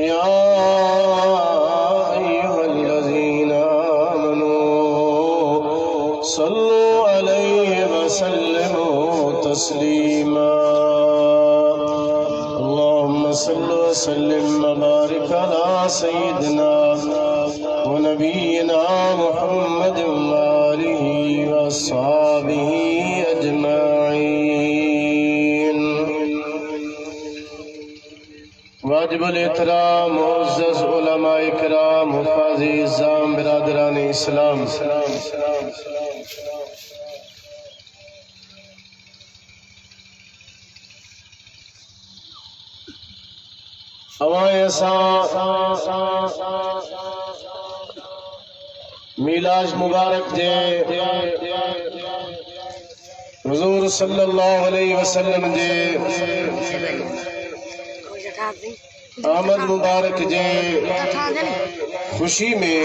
या अय्युहल्लज़ीना आमनू सल्लु अलैहि वसल्लिमू तस्लीमा। अल्लाहुम्मा सल्लि वसल्लिम व बारिक अला सय्यिदिना व नबीना मुहम्मद व आलिहि व अस्हाबिही अजमाइन। वाजिबुल एहतराम मुअज़्ज़ज़ उलमा इकराम हुफ़ाज़े इज़्ज़ाम बिरादरान इस्लाम, मीलाद मुबारक जे हुज़ूर सल्लल्लाहु अलैहि वसल्लम जे आमद मुबारक जे खुशी में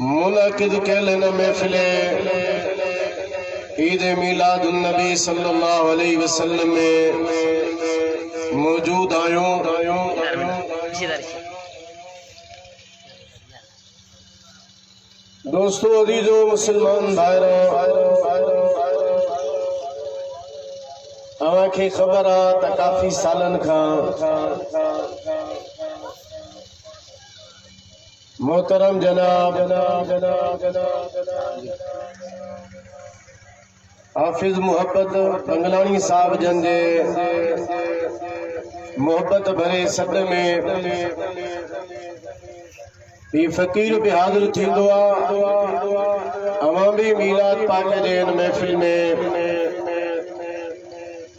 मुनक़िद कयल हिन महफ़िल ईद मीलादुन नबी सल्लल्लाहु अलैहि वसल्लम में मौजूद आयूं। दोस्तों अजीजो मुसलमान भाइरो, अवांखे ख़बर आ त काफ़ी सालन खां मोहतरम जनाब हाफिज मोहब्बत पंगलानी साहब जन जे मोहब्बत भरे सद में ही फ़कीर भी हाज़िर थींदो आ। अवां भी मीलाद पाक जे इन महफ़िल में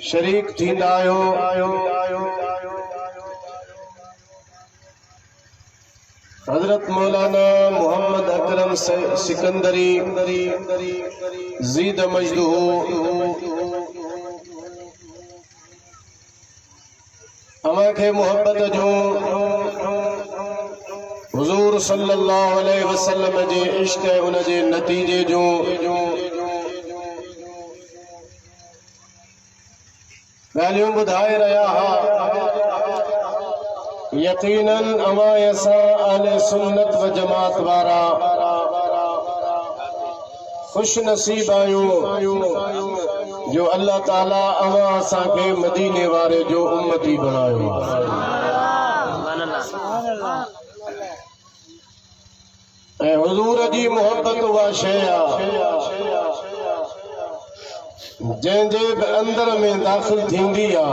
शरीक थींदा आहियो। हजरत मौलाना मोहम्मद अकरम सिकंदरी ज़ीद मजदूह अवां खे मोहब्बत जो हुज़ूर सल्लल्लाहु अलैहि वसल्लम जे इश्क़ उन जे नतीजे जो ॻाल्हियूं ॿुधाए रहिया हा। यकीनन अवां असां अहले सुन्नत व जमात वारा खुश नसीब आयूं जो अल्लाह ताला अवां असांखे मदीने वारे जो उम्मती बणायो। ऐं हुज़ूर जी मोहब्बत उहा शइ आ जंहिंजे अंदर में दाख़िल थींदी आ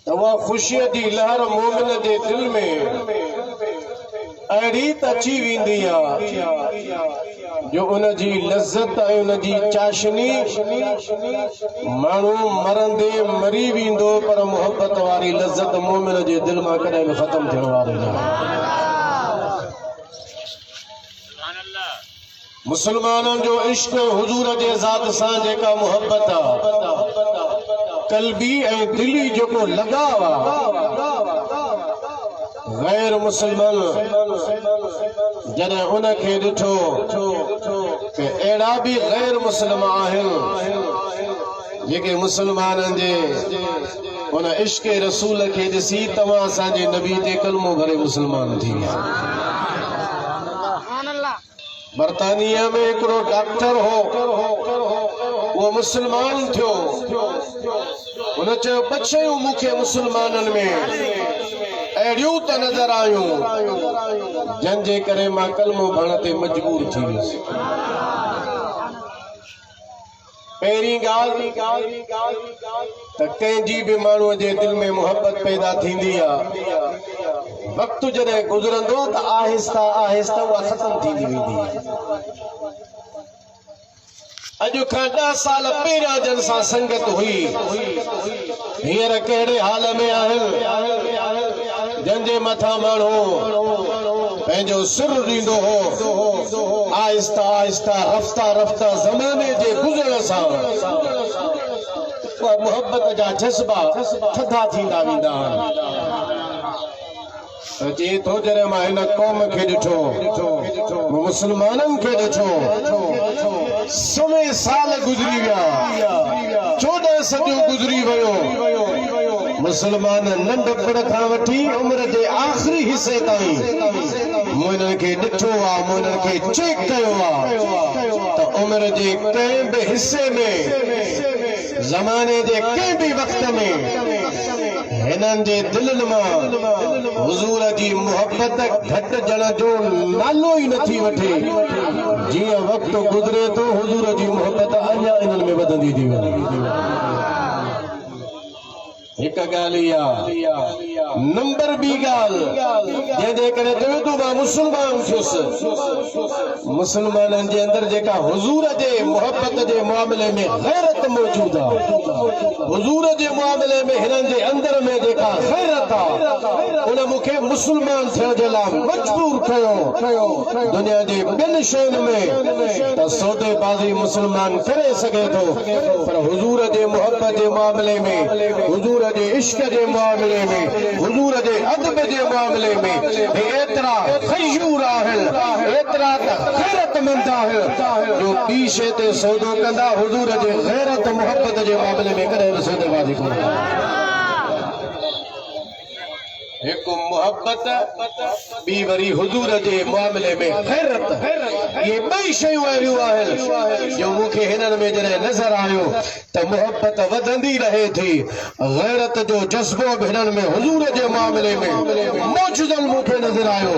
त उहा ख़ुशीअ जी लहर मोमिन जे दिल में अहिड़ी त अची वेंदी आ जो उन जी लज़्ज़त ऐं उन जी चाशनी माण्हू मरंदे मरी वेंदो पर मोहब्बत वारी लज़्ज़त मोमिन जे दिल मां कॾहिं बि ख़त्म थियण वारी न। मुसलमाननि जो इश्क हुजूर जे ज़ात सां जेका मोहब्बत आ कल्बी ऐं दिली जेको लगाव आ गैर मुसलमान जॾहिं उन खे ॾिठो कि अहिड़ा बि गैर मुस्लिम आहिनि जेके मुसलमाननि जे उन इश्क रसूल खे ॾिसी तव्हां असांजे नबी ते कलमो भरे मुसलमान थी विया। बर्तानिया में हिकिड़ो डॉक्टर हो, वो मुसलमान थियो। उन चयो ॿ शयूं मूंखे मुसलमाननि में अहिड़ियूं त नज़र आयूं जंहिंजे करे मां कलमो भरण ते मजबूर थी वियुसि। पहिरीं ॻाल्हि त कंहिंजी बि माण्हूअ जे दिल में मोहब्बत पैदा थींदी आहे वक़्तु जॾहिं गुज़रंदो त आहिस्ता आहिस्ता उहा ख़त्म थींदी वेंदी। अॼु खां 10 साल पहिरियां जन सां संगत हुई हींअर कहिड़े हाल में आहिनि जंहिंजे मथां माण्हू पंहिंजो सिर ॾींदो हो। आहिस्ता आहिस्ता रफ्ता रफ्ता ज़माने जे गुज़रण सां मोहब्बत जा जज़्बा थधा थींदा वेंदा आहिनि। जे तो जॾहिं मां हिन क़ौम खे ॾिठो, मुसलमाननि खे ॾिठो, समय साल गुज़री विया, 14 सॼो गुज़री वियो मुसलमान नंढपण खां वठी उम्र जे आख़िरी हिसे ताईं मोइननि खे ॾिठो आहे मोइननि खे चेक कयो आहे त उम्र जे कंहिं बि हिसे में ज़माने जे कंहिं बि वक़्त में हिननि जे दिलनि मां हुज़ूर जी मुहबत घटिजण जो नालो ई नथी वठे जीअं वक़्तु गुज़रे थो हुज़ूर जी मुहबत अञा इन्हनि में वधंदी थी वञे एक गालिया नंबर बी गाल जंहिंजे करे चयो तूं मां मुसलमान थियुसि मुसलमाननि जे अंदरि जेका हुज़ूर जे मुहबत जे मामले में गैरत मौजूद आहे हुज़ूर जे मामले में हिननि जे अंदरि में जेका गैरत आहे उन मूंखे मुसलमान थियण जे लाइ मजबूर कयो दुनिया जे ॿिनि शयुनि में त सौदेबाज़ी मुसलमान करे सघे थो पर हुज़ूर जे मुहबत जे मामले में हुज़ूर जे इश्क जे मामले में हुज़ूर जे अदब जे मामले में एतिरा खयूर आहिनि एतिरा गैरतमंद आहिनि जो ॿी शइ ते सौदो कंदा हुज़ूर जे गैरत मुहबत जे मामले में कॾहिं बि सौदेबाज़ी कोन एक मोहब्बत बी वरी हुजूर जे मामले में गैरत ये ॿई शयूं अहिड़ियूं आहिनि जो मूंखे हिननि में जॾहिं नज़र आयो त मोहब्बत वधंदी रहे थी गैरत जो जज़्बो बि हिननि में हुजूर जे मामले में मौजूदन मूंखे नज़र आयो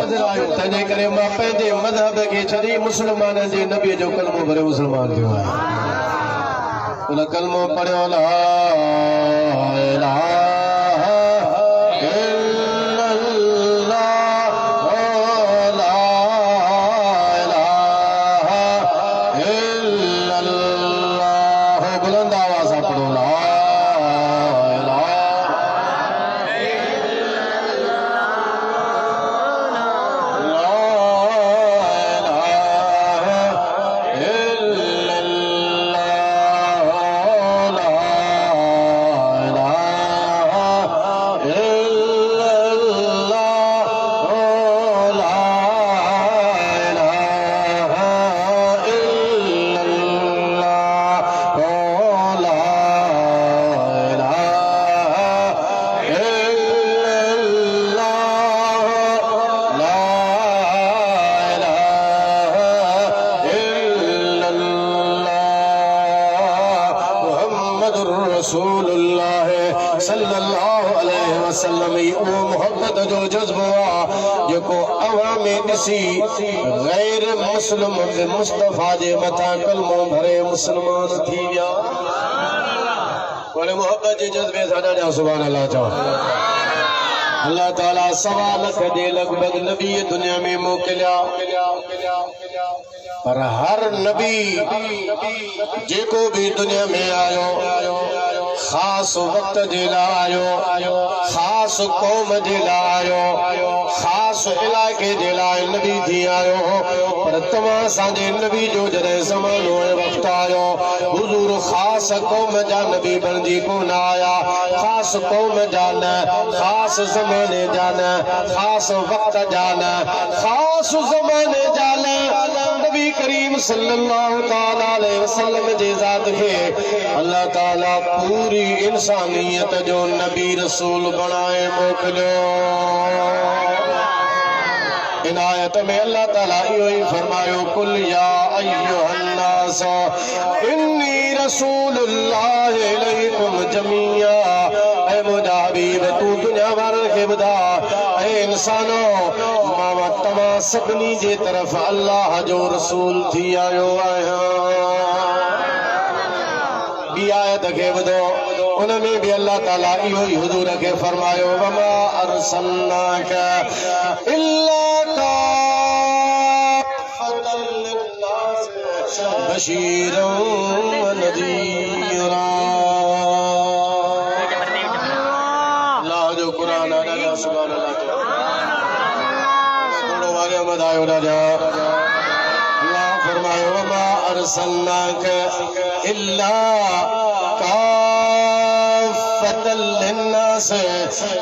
तंहिंजे करे मां पंहिंजे मज़हब खे छॾी मुस्लमाननि जे नबीअ जो कलमो भरे मुस्लमान थियो आहियां उन कलमो पढ़ियो ला इलाहा गैर मुस्लिम मुस्तफा जे मथा कलमो भरे मुसलमान थी विया बोले मोहब्बत जे जज्बे सां ॾाढा सुभान अल्लाह चओ अल्लाह ताला 1.25 लाख जे लगभग नबी दुनिया में मोकिलिया पर हर नबी जेको भी दुनिया में आयो खास वक्त जे लाइ आयो खास कौम जे लाइ आयो खास इलाके जे लाइ नबी थी आयो पर तव्हां असांजे नबी जो जॾहिं ज़मानो ऐं वक़्तु आयो हुज़ूर खास कौम जा नबी बणिजी कोन आया खास कौम जा न खास ज़माने जा न खास वक्त जा न खास ज़माने जा न नबी करीम सल्लल्लाहु ताला अलैहि वसल्लम जे ज़ात खे अल्लाह ताला पूरी इंसानियत जो नबी रसूल बणाए मोकिलियो इनायत में अल्लाह ताला इहो ई फरमायो कुल या अय्युहन नास इन्नी रसूलुल्लाह इलैकुम जमीआ ऐ मुंहिंजा हबीब तू दुनिया वारनि खे ॿुधा ऐ इंसानो मां तव्हां सभिनी जे तरफ़ अल्लाह जो रसूल थी आयो आहियां ॿी आयत खे ॿुधो उन में भी अल्लाह ताला इहो ई हुजूर के फरमायो वमा अरसलनाक इल्ला काफ़तल लिन्नास बशीरन व नज़ीरा अल्लाह जो कुरान है सुभान अल्लाह थोड़ो वाले मदायो राजा अल्लाह फरमायो वमा अरसलनाक इल्ला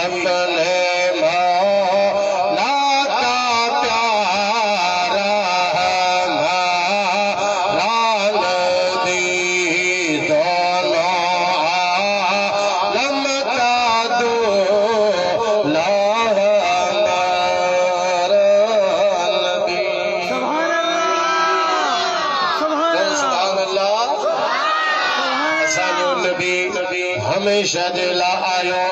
अपने मौला का प्यारा हमारा नबी दोनों आलम का दूल्हा हमारा नबी। सुभान अल्लाह। असांजो नबी हमेशा दिला आयो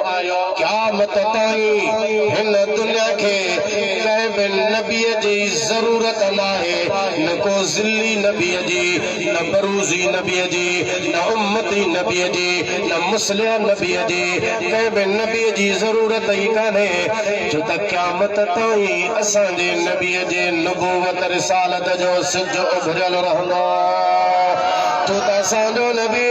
क़यामत ताईं हिन दुनिया खे कंहिं बि नबीअ जी ज़रूरत नाहे, न को ज़िल्ली नबीअ जी, न बरूज़ी नबीअ जी, न उम्मती नबीअ जी, न मुस्लिह नबीअ जी, कंहिं बि नबीअ जी ज़रूरत ई कान्हे, छो त क़यामत ताईं असांजे नबीअ जे नुबूवत रिसालत जो सिज उभरियल रहंदो। तो असांजो नबी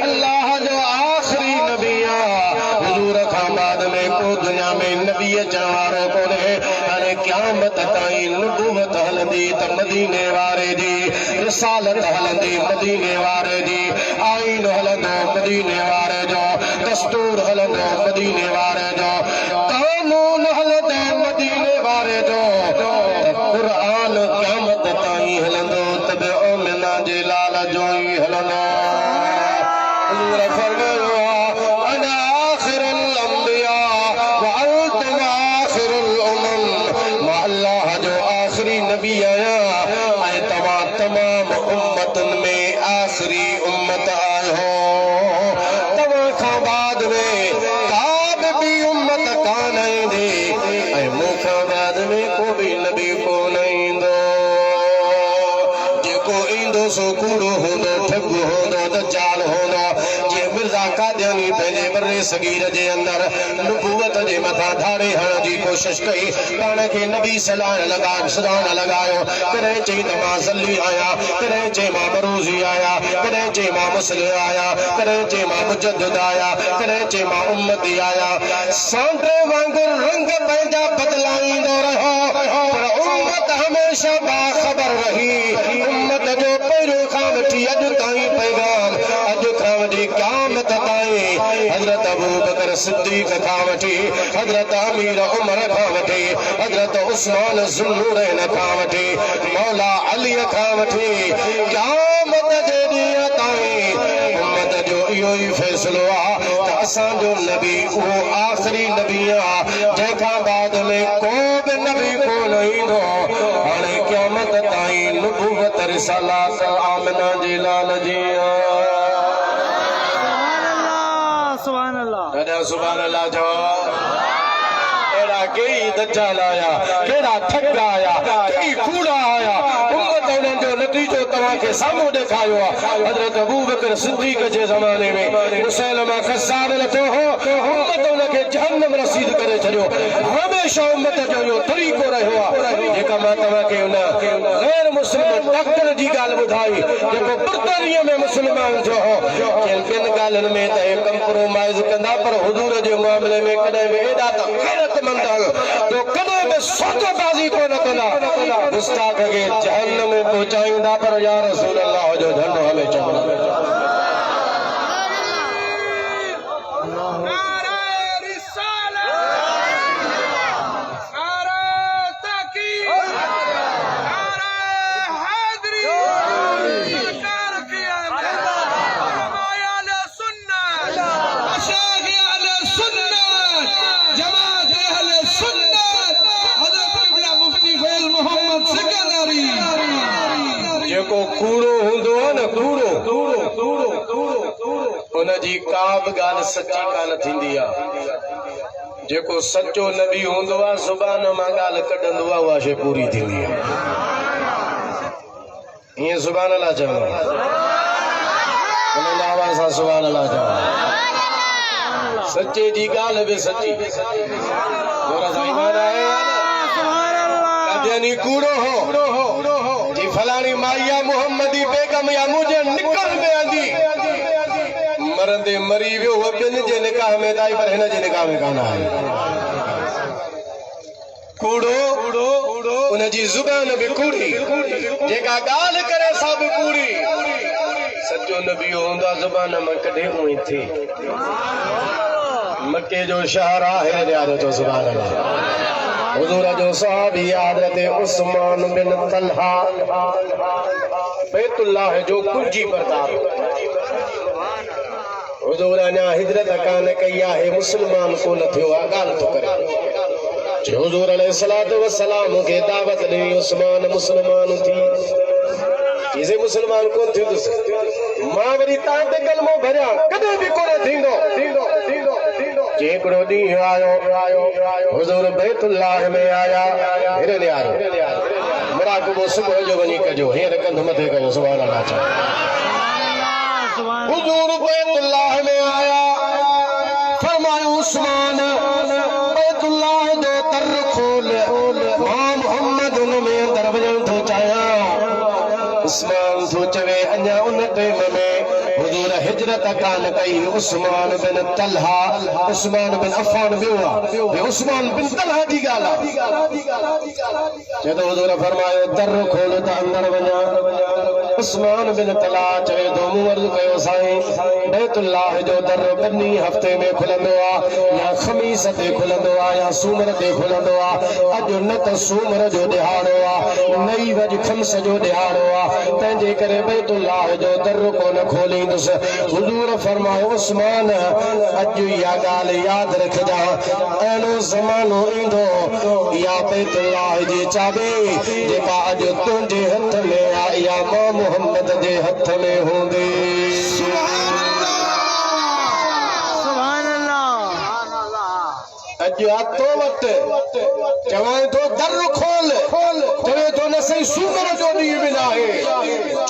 अल्लाह जो आखिरी नबी आहे। हुजूर खां बाद में को दुनिया में नबी अचण वारो कोन्हे। हाणे क़यामत ताईं नुबूवत हलंदी त मदीने वारे जी, रिसालत हलंदी मदीने वारे जी, आईन हलंदो मदीने वारे जो, दस्तूर हलंदो मदीने वारे जो, कानून हलंदो मदीने वारे जो, क़ुरान क़यामत ताईं हलंदो त बि ओमिना जे लाल जो ई हलंदो। हुजूर फरमायो अना आखिरुल अंबिया व अंतुम आखिरुल उमम। मां अल्लाह जो आखिरी नबी आहियां ऐं तव्हां तमाम उम्मतुनि में आखिरी उम्मत आहियो। तव्हां खां बाद में का बि उम्मत कान ईंदी ऐं मूं खां बाद में को बि नबी कोन ईंदो। जेको ईंदो सो कूड़ो हूंदो, ठग हूंदो, दज्जाल हूंदो। जे मिर्ज़ा कादियानी पंहिंजे बर्रे सगीर जे अंदर नुबूवत जे मथां धाड़े हणण जी कोशिश कई, पाण खे नबी सॾाइण लॻायो। कॾहिं चई त मां ज़ल्ली आहियां, कॾहिं चई मां बरूज़ी आहियां, कॾहिं चई मां मुस्लिह आहियां, कॾहिं चई मां मुजद्दिद आहियां, कॾहिं चई मां उम्मती आहियां। सांडे वांगुरु रंग पंहिंजा बदिलाईंदो रहियो, पर उम्मत हमेशा बाख़बर रही। उम्मत जो पहिरियों खां वठी अॼु ताईं पैगाम, अॼु खां वठी क़यामत ताईं हज़रत अबू बकर सिद्दीक़ खां वठी, हज़रत अमीर उमर खां वठी, हज़रत उस्मान ज़ुन्नूरैन खां वठी, मौला अली खां वठी क़यामत जे ॾींहं ताईं उम्मत जो इहो ई फ़ैसिलो आहे त असांजो नबी उहो आख़िरी नबी आहे जंहिंखां बाद में को बि नबी कोन ईंदो। हाणे क़यामत ताईं नुबूवत रिसालत आमिना जे लाल जी सुभान अल्लाह। सुभान अल्लाह जो। अहिड़ा कई दज्जाल आया, कहिड़ा ठग आया, कई कूड़ा आया, उम्मत उन्हनि जो नतीजो तव्हांखे साम्हूं ॾेखारियो आहे। हज़रत अबू बकर सिद्दीक़ जे ज़माने में मुसैलमा क़ज़्ज़ाब लथो हो, उम्मत उनखे जहन्नम रसीद करे छॾियो। हमेशा उम्मत जो इहो तरीक़ो रहियो आहे। जेका मां तव्हांखे उन गैर मुस्लिम डॉक्टर जी ॻाल्हि ॿुधाई, जेको बर्तानिया में मुस्लमान थियो हो, ॿिनि ॻाल्हियुनि में त हे कंप्रोमाइज़ कंदा, पर हुजूर जे मामले में कॾहिं बि एॾा त गैरतमंद जो कॾहिं बि सौदेबाज़ी कोन कंदा। गुस्ताख खे जहन्नम में पहुचाईंदा, पर या रसूल अल्लाह जो झंडो हमें चवंदा। जेको कूड़ो हूंदो आहे न, कूड़ो उनजी का बि ॻाल्हि सची कान थींदी आहे। जेको सचो नबी हूंदो आहे, ज़ुबान मां ॻाल्हि कढंदो आहे, उहा शइ पूरी थींदी आहे। ईअं सुभान अल्लाह चवंदो, उन्हनि आवाज़ सां सुभान अल्लाह चवंदो। सचे जी ॻाल्हि बि सची। यानी कूड़ो हो जी फलानी माइया मुहम्मदी बेगम या मुझे निकल में आंदी मरंदे मरी वियो, वो ॿिनि जे निकाह में दाई, पर हिन जे निकाह में कान आहे। कूड़ो उनजी ज़ुबान बि कूड़ी, जेका ॻाल्हि करे सा बि कूड़ी। सचो नबी हूंदा ज़ुबान मां कॾहिं उएं थिए मक्के जो शहर आहे यारो तो सुभान अल्लाह हुजूर जो सहाबी हजरत उस्मान बिन तलहा बैतुल्लाह जो कुंजी बरदार हुजूर अञा हिजरत कान कई आहे मुसलमान को न थियो आहे ॻाल्हि थो करे हुजूर अलैहिस्सलातु वस्सलाम के दावत ॾे उस्मान मुसलमान थी इसे मुसलमान को थियो मां वरी तां ते कलमो भरिया कदे भी कोन थींदो जेकड़ो ॾींहुं आयो हुजूर बैतुल्लाह में आया हिरने आयो मुराक़बो सुबुह जो वञी कजो हींअर कंध मथे कयो सुभान अल्लाह हुजूर बैतुल्लाह में आया फरमायो उस्मान बैतुल्लाह जो दर खोल मां मोहम्मद उन में अंदर वञण थो चाहियां उस्मान थो चवे अञा उन टाइम में हुजूर हिजरत कान कई उस्मान बिन तलहा उस्मान बिन अफ़ान वियो उस्मान बिन तलहा जी ॻाल्हि आहे जॾहिं हुजूर फरमायो दर खोल त अंदर वञा उस्मान बिन तलहा चवे थो मूं अर्ज़ु कयो साईं बैतुल्लाह जो दर ॿिनी हफ़्ते में खुलंदो आहे या ख़मीस ते खुलंदो आहे या सूमर ते खुलंदो आहे अॼु न त सूमर जो ॾिहाड़ो आहे नई वॼ खम्स जो ॾिहाड़ो आहे तंहिंजे करे बैतुल्लाह जो दर कोन खोलींदुसि हुजूर फरमायो उस्मान अॼु इहा ॻाल्हि यादि रखजांइ अहिड़ो ज़मानो ईंदो इहा बैतुल्लाह जी चाबी जेका अॼु तुंहिंजे हथ में आहे इहा मां मोहम्मद जे हथ में हूंदी अॼु हथो वटि चवां थो दर खोल चवे थो न सही सूमर जो ॾींहुं बि न आहे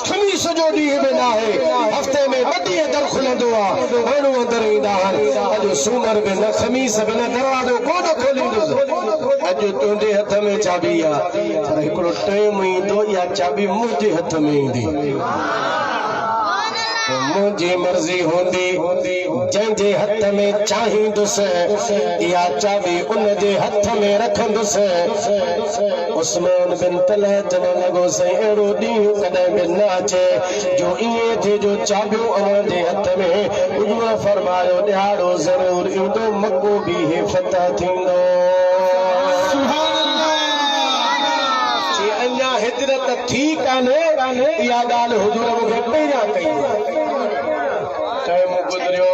ख़मीस जो ॾींहुं बि न आहे हफ़्ते में 2 ॾींहं दर खुलंदो आहे माण्हू अंदरि ईंदा आहिनि अॼु सूमर बि न ख़मीस बि न दरवाज़ो कोन खोलींदुसि अॼु तुंहिंजे हथ में चाबी आहे पर हिकिड़ो टाइम ईंदो इहा चाबी मुंहिंजे हथ में ईंदी मुंहिंजी मर्ज़ी हूंदी जंहिंजे हथ में चाहींदुसि इहा चाबी उन जे हथ में रखंदुसि उस्मान बिन तलहा चवण लॻो साईं अहिड़ो ॾींहुं कॾहिं बि न अचे जो ईअं थिए जो चाबियूं अव्हां जे हथ में हुजूर फरमायो ॾियारो ज़रूर ईंदो मको बि हिफ़त थींदो अञा हिजरत थी कान्हे इहा ॻाल्हि हुजूर मूंखे पहिरियां कई टाइम गुज़रियो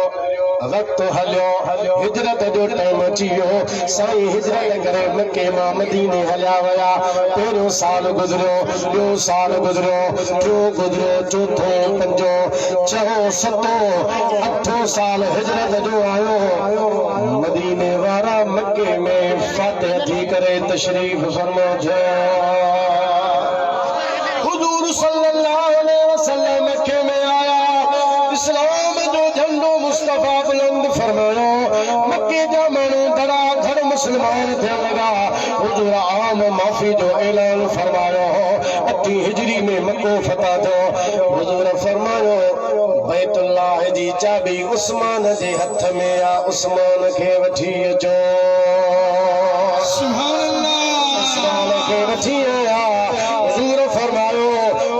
वक्त हलियो हिजरत जो टाइम अची वियो साईं हिजरत करे मके मां मदीने हलिया विया पहिरियों साल गुज़रियो ॿियो साल गुज़रियो टियों गुज़रियो चौथो पंजो छहों सतों अठों साल हिजरत जो आयो मदीने वारा मके में फातिह थी करे तशरीफ़ फरमा हुजूर सल्लल्लाहु अलैहि वसल्लम मके में आया इस्लाम जो झंडो मुस्तफा बुलंद फरमायो मक्के जा माण्हू धड़ाधड़ मुसलमान थियण लॻा हुजूर आम माफ़ी जो ऐलान फरमायो 8 हिजरी में मको फतह थियो हुजूर फरमायो बैतुल्लाह जी चाबी उस्मान जे हथ में आ उस्मान खे वठी अचो सुभान अल्लाह उस्मान खे वठी आया हुजूर फरमायो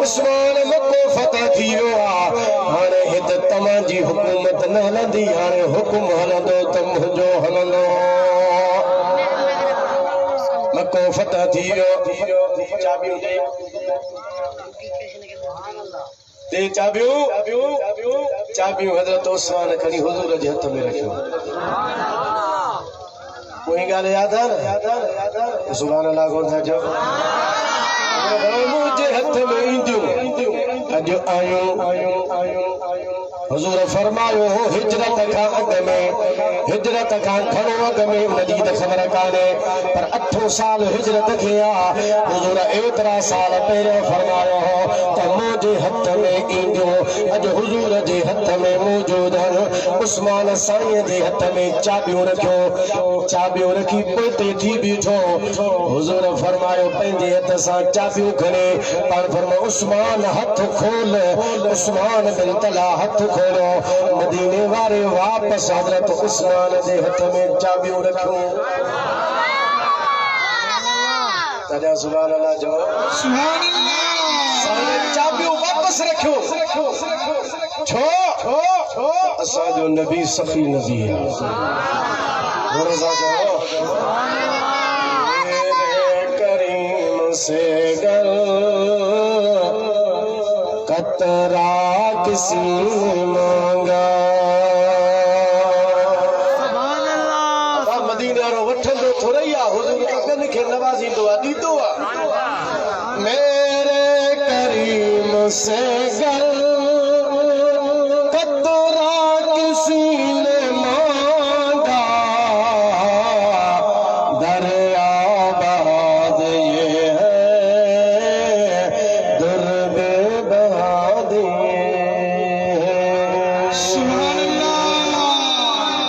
उस्मान मको फतह थी वियो आहे हाणे हिते तव्हां जी हुकूमत न हलंदी हाणे हुकुम हलंदो त मुंहिंजो हलंदो मको फतह थी वियो चाबियूं ॾे चाबियूं हज़रत उस्मान खणी हुजूर जे हथ में रखियो कोई ॻाल्हि यादि आहे न सुभाणे अल्लाह कोन था चओ मुंहिंजे हथ में ईंदियूं अॼु आयूं हुजूर फरमायो हिजरत खां अॻु में हिजरत खां घणो अॻु में उनजी त ख़बर कान्हे पर 8 साल हिजरत खे आहे हुजूर एतिरा साल पहिरियों फरमायो त मुंहिंजे हथ में ईंदियूं अॼु हुजूर जे हथ में मौजूद आहिनि उस्मान साईं जे हथ में चाबियूं रखी पोइते थी बीठो हुजूर फरमायो पंहिंजे हथ सां चाबियूं खणे पाण फरमायो उस्मान हथ खोल उस्मान बिन तलहा हथ खोलो मदीने वारे वापस हजरत उस्मान जे हथ में चाबियूं रखियूं तॾहिं सुभान अल्लाह जो सुभान अल्लाह चाबियूं वापस रखियो छो असा जो नबी सफ़ी नबी है मेरे करीम से गल कतरा किसी ने मांगा मदीना रो वठंदो थोड़ी आ हुजूर कदन खे नवाज़ींदो आ ॾींदो आ मेरे करीम से गल कतरा किसी ने मांगा दरिया बाद ये है दुर्ग बहा दिए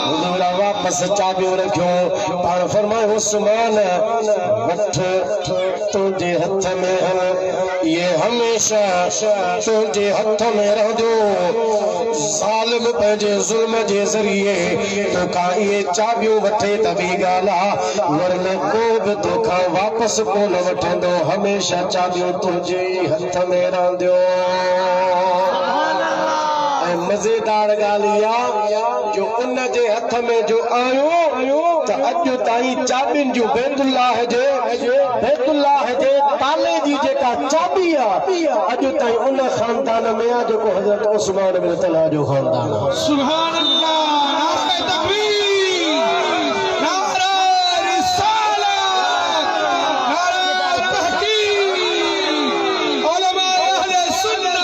हुजूर वापस चाबियो रखियो पाण फरमाए उस्मान वठ तुझे हथ में है ये हमेशा तुझे हथ में रहंदो ज़ालिम पंहिंजे ज़ुल्म जे ज़रिए तोखां इहे चाबियूं वठे त ॿी ॻाल्हि आहे वरना को बि तोखां वापसि कोन वठंदो हमेशा चाबियूं तुंहिंजे हथ में रहंदियूं ऐं मज़ेदार ॻाल्हि इहा जो उन जे हथ में जो आयो त अॼु ताईं चाबियुनि जूं बैतुल्लाह जे ताले जी जेका चाबी आहे अॼु ताईं उन खानदान में आहे जेको हज़रत उस्मान बिन तलहा जो खानदान आहे सुभान अल्लाह नारे तकबीर नारे रिसालत नारे तहकीक उलमा अहले सुन्नत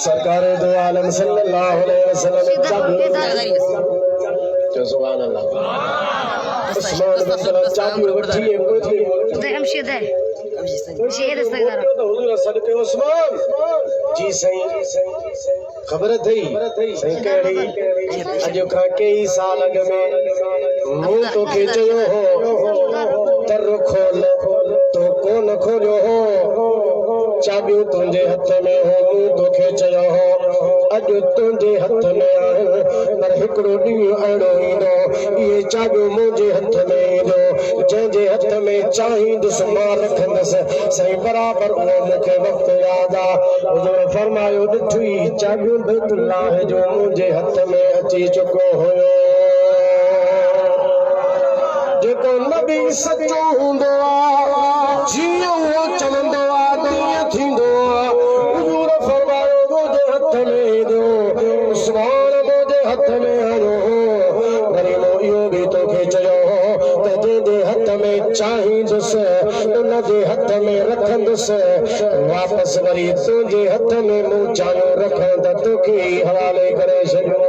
सरकार दो आलम सल्लल्लाहु अलैहि वसल्लम चाबी जो सुभान अल्लाह उस्मान बिन तलहा चाबी वठी है امشي ده امشي ده استغفر हुजूर सदके उस्मान जी सही खबर थई सही कहिड़ी अॼु खां कई साल अॻ में मूं तोखे चयो हो दर खोल तो कोन खोलियो हो चाबियूं तुंहिंजे हथ में हो मूं तोखे चयो हो अॼु तुंहिंजे हथ में आहिनि पर हिकिड़ो ॾींहुं अहिड़ो ईंदो इहे चाबियूं मुंहिंजे हथ में ईंदो जंहिंजे हथ में चाहींदुसि मां रखंदुसि सही बराबरि उहो मूंखे वक़्तु यादि आहे हुजूर फरमायो ॾिठी चाबियूं बैतुल्लाह जो मुंहिंजे हथ में अची चुको हुयो जेको नबी सचो हूंदो आहे जीअं उहो चवंदो आहे तीअं थींदो आहे हुजूर फरमायो मुंहिंजे हथ में ईंदो उस्मान मुंहिंजे हथ में आयो वरी मूं इहो बि तोखे चयो हो त जंहिंजे हथ में चाहींदुसि उनजे हथ में रखंदुसि वापसि वरी तुंहिंजे हथ में मूं चाहियो रखां त तोखे ई हवाले करे छॾियो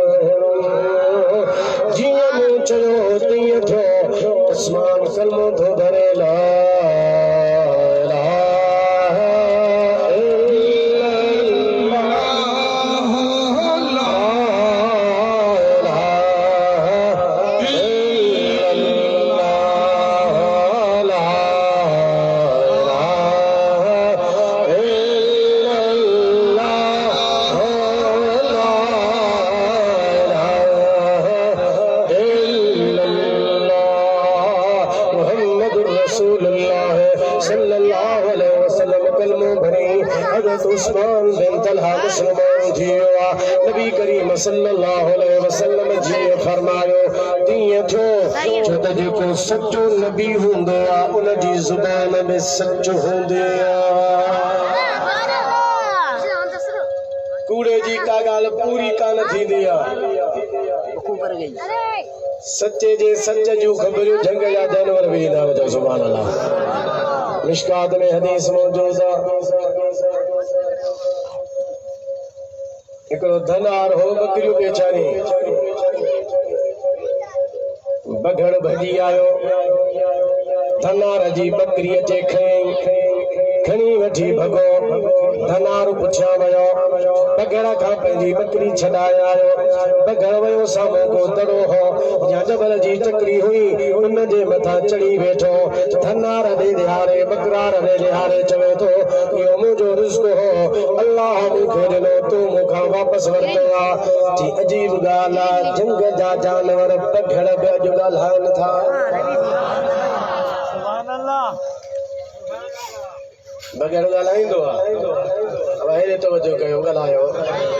जीअं मूं चयो तीअं थियो उस्मान कलमो थो भरे ला उस्मान बिन तलहा मुसलमान थियो नबी करीम सल्लल्लाहु अलैहि वसल्लम जी फरमायो तीअं थियो छो त जेको सचो नबी हूंदो आहे उन जी ज़ुबान में सच हूंदी आहे कूड़े जी का ॻाल्हि पूरी कान थींदी आहे सचे जे सच जूं ख़बरूं झंग जा जानवर बि ईंदा हुजो सुभान अल्लाह मिशकात में हदीस मौजूद आहे हिकिड़ो धनार हो बकरियूं बेचारी बघड़ भॼी आयो धनार जी बकरी अचे खणी वठी भॻो धनार पुछिया वियो बघड़ खां पंहिंजी बकरी छॾाए आयो बघड़ वियो साम्हूं को दड़ो हो या जबल जी चकरी हुई उन जे मथां चढ़ी वेठो धनार ॾे ॾियारे बकरार ॾे ॾियारे चवे थो इहो मुंहिंजो रिज़्क़ हो अल्लाह मूंखे ॾिनो तूं मूंखां वापसि वरितो आहे जी अजीब ॻाल्हि आहे जंग जा जानवर बघड़ बि अॼु ॻाल्हाइनि था बग़ैर ॻाल्हाईंदो आहे हेरे तवजो कयो ॻाल्हायो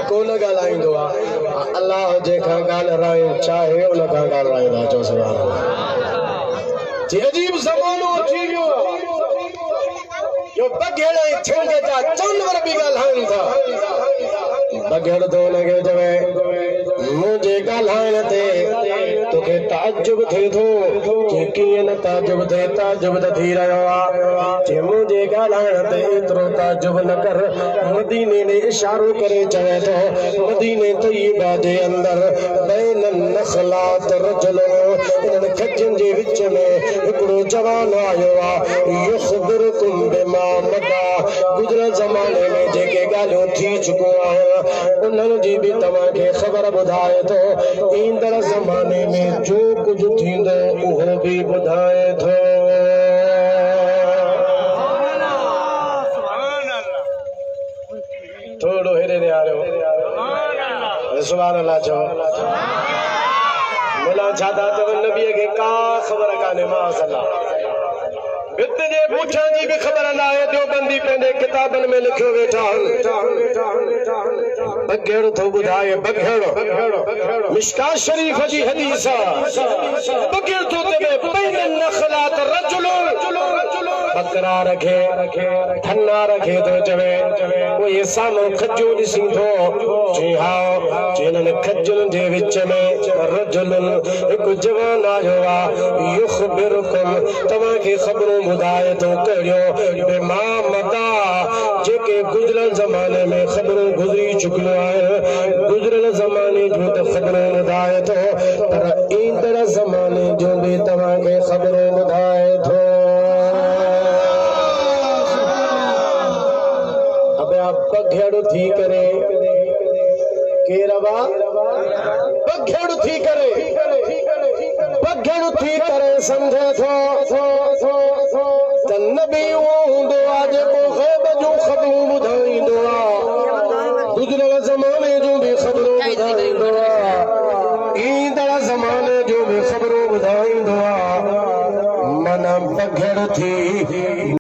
कोन ॻाल्हाईंदो आहे अलाह जेखां ॻाल्हाए चाहे उन खां ॻाल्हाईंदा चओ सुभाणे जी अजीब ज़मानो अची वियो जो बघेड़ ऐं छिंग जा जानवर बि ॻाल्हाइनि था बघेड़ तो लॻे चवे मुंहिंजे ॻाल्हाइण ते तोखे ताजुब थिए थो जे कीअं न ताजुब थिए ताजुब त थी रहियो आहे जे मुंहिंजे ॻाल्हाइण ते एतिरो ताजुब न कर मदीने ने इशारो करे चवे थो मदीने तय्यबा जे अंदर बैन नखलात रजुल इन्हनि खजनि जे विच में हिकिड़ो जवान आयो आहे युखबिरुकुम बिमा मदा गुज़िरियल ज़माने में जेके ॻाल्हियूं थी चुकियूं आहिनि उन्हनि जी बि तव्हांखे ख़बर ॿुधाए थो ईंदड़ ज़माने में जो कुझु थींदो उहो बि ॿुधाए थो थोरो हेॾे निहारियो सुभाणे अल्लाह चओ मुला छा था चवनि नबीअ खे का ख़बर कान्हे माशाअल्लाह भित जे पुठियां जी बि ख़बर न आहे देवबंदी पंहिंजे किताबनि में लिखियो वेठा बघेड़ थो ॿुधाए बघेड़ मिशकात शरीफ़ जी हदीस बघेड़ थो चवे बैन नखलात रजुल बकरा रखे ठन्ना रखे थो चवे कोई साम्हूं खजो ॾिसी थो चई हा हिननि खजुनि जे विच में रजुल हिकु जवान आयो आहे युखबिरुकुम तव्हांखे ख़बरूं ॿुधाए थो कहिड़ियो बिमा मदा जेके गुज़िरियल ज़माने में ख़बरूं गुज़री चुकियूं आहिनि गुज़िरियल ज़माने जूं त ख़बरूं ॿुधाए थो पर ईंदड़ ज़माने जूं बि तव्हांखे ख़बरूं ॿुधाए थो बघेड़ थी करे केरु बघेड़ थी करे बघेड़ थी करे सम्झे थो त नबी उहो हूंदो आहे जेको ग़ैब जूं ख़बरूं ॿुधाईंदो आहे गुज़िरियल ज़माने जूं बि ख़बरूं ॿुधाईंदो आहे ईंदड़ ज़माने जूं बि ख़बरूं ॿुधाईंदो आहे माना बघेड़ थी